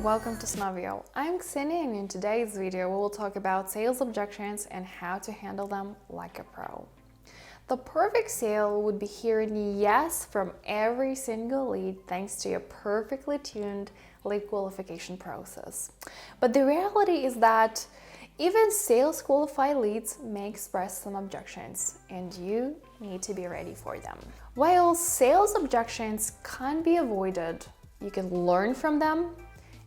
welcome to Snovio. I'm Ksenia, and in today's video we will talk about sales objections and how to handle them like a pro. The perfect sale would be hearing yes from every single lead thanks to a perfectly tuned lead qualification process. But the reality is that even sales qualified leads may express some objections, and you need to be ready for them. While sales objections can't be avoided, you can learn from them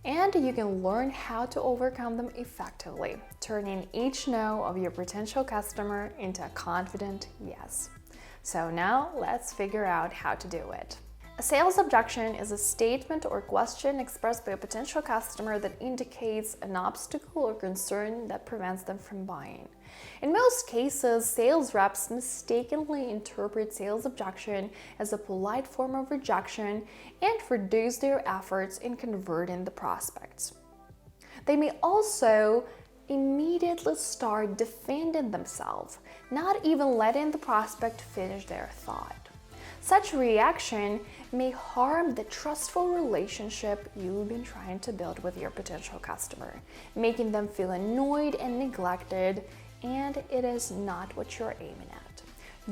and you can learn how to overcome them effectively, turning each no of your potential customer into a confident yes. So now let's figure out how to do it. A sales objection is a statement or question expressed by a potential customer that indicates an obstacle or concern that prevents them from buying. In most cases, sales reps mistakenly interpret sales objection as a polite form of rejection and reduce their efforts in converting the prospects. They may also immediately start defending themselves, not even letting the prospect finish their thought. Such reaction may harm the trustful relationship you've been trying to build with your potential customer, making them feel annoyed and neglected, and it is not what you're aiming at.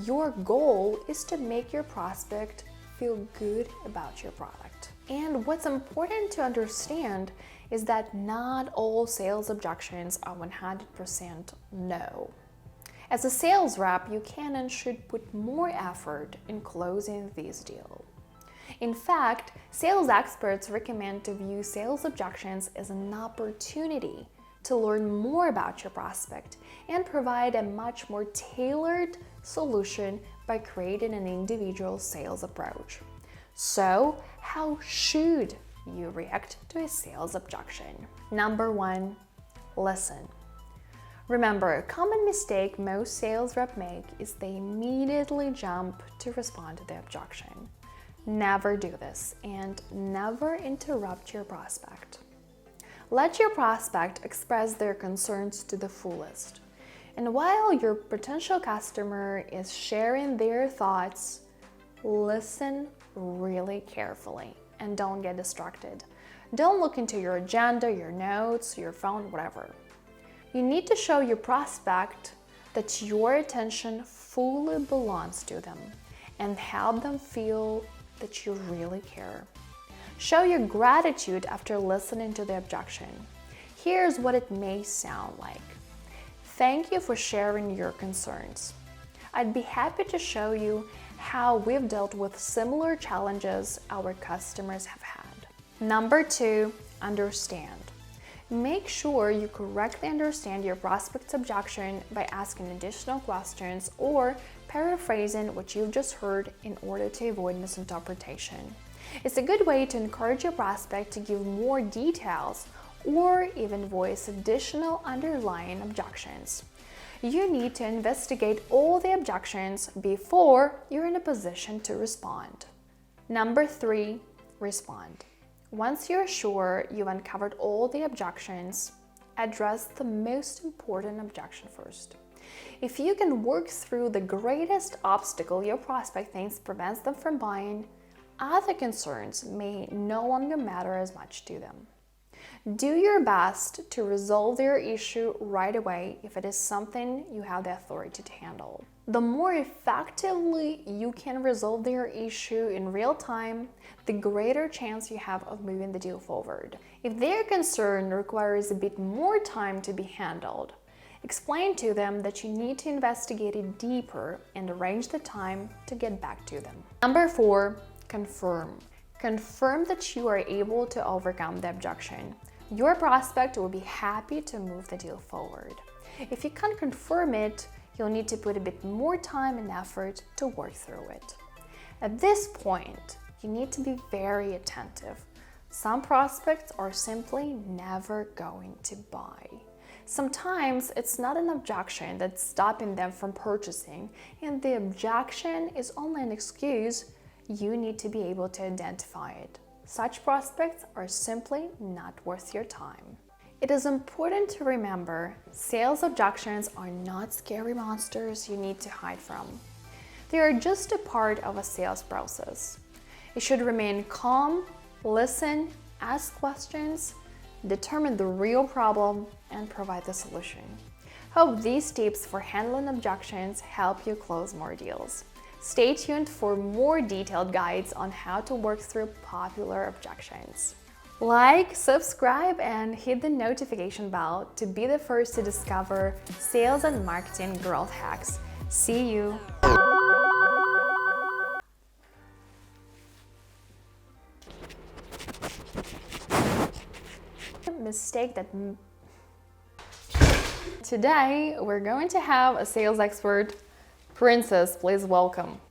Your goal is to make your prospect feel good about your product. And what's important to understand is that not all sales objections are 100% no. As a sales rep, you can and should put more effort in closing this deal. In fact, sales experts recommend to view sales objections as an opportunity to learn more about your prospect and provide a much more tailored solution by creating an individual sales approach. So, how should you react to a sales objection? Number 1, listen. Remember, a common mistake most sales reps make is they immediately jump to respond to the objection. Never do this, and never interrupt your prospect. Let your prospect express their concerns to the fullest. And while your potential customer is sharing their thoughts, listen really carefully and don't get distracted. Don't look into your agenda, your notes, your phone, whatever. You need to show your prospect that your attention fully belongs to them and help them feel that you really care. Show your gratitude after listening to the objection. Here's what it may sound like. Thank you for sharing your concerns. I'd be happy to show you how we've dealt with similar challenges our customers have had. Number 2, understand. Make sure you correctly understand your prospect's objection by asking additional questions or paraphrasing what you've just heard in order to avoid misinterpretation. It's a good way to encourage your prospect to give more details or even voice additional underlying objections. You need to investigate all the objections before you're in a position to respond. Number 3, respond. Once you're sure you've uncovered all the objections, address the most important objection first. If you can work through the greatest obstacle your prospect thinks prevents them from buying, other concerns may no longer matter as much to them. Do your best to resolve their issue right away if it is something you have the authority to handle. The more effectively you can resolve their issue in real time, the greater chance you have of moving the deal forward. If their concern requires a bit more time to be handled, explain to them that you need to investigate it deeper and arrange the time to get back to them. Number 4, confirm. Confirm that you are able to overcome the objection. Your prospect will be happy to move the deal forward. If you can't confirm it, you'll need to put a bit more time and effort to work through it. At this point, you need to be very attentive. Some prospects are simply never going to buy. Sometimes it's not an objection that's stopping them from purchasing, and the objection is only an excuse. You need to be able to identify it. Such prospects are simply not worth your time. It is important to remember, sales objections are not scary monsters you need to hide from. They are just a part of a sales process. You should remain calm, listen, ask questions, determine the real problem, and provide the solution. Hope these tips for handling objections help you close more deals. Stay tuned for more detailed guides on how to work through popular objections. Like, subscribe, and hit the notification bell to be the first to discover sales and marketing growth hacks. See you! Mistake that today we're going to have a sales expert. Princess, please welcome.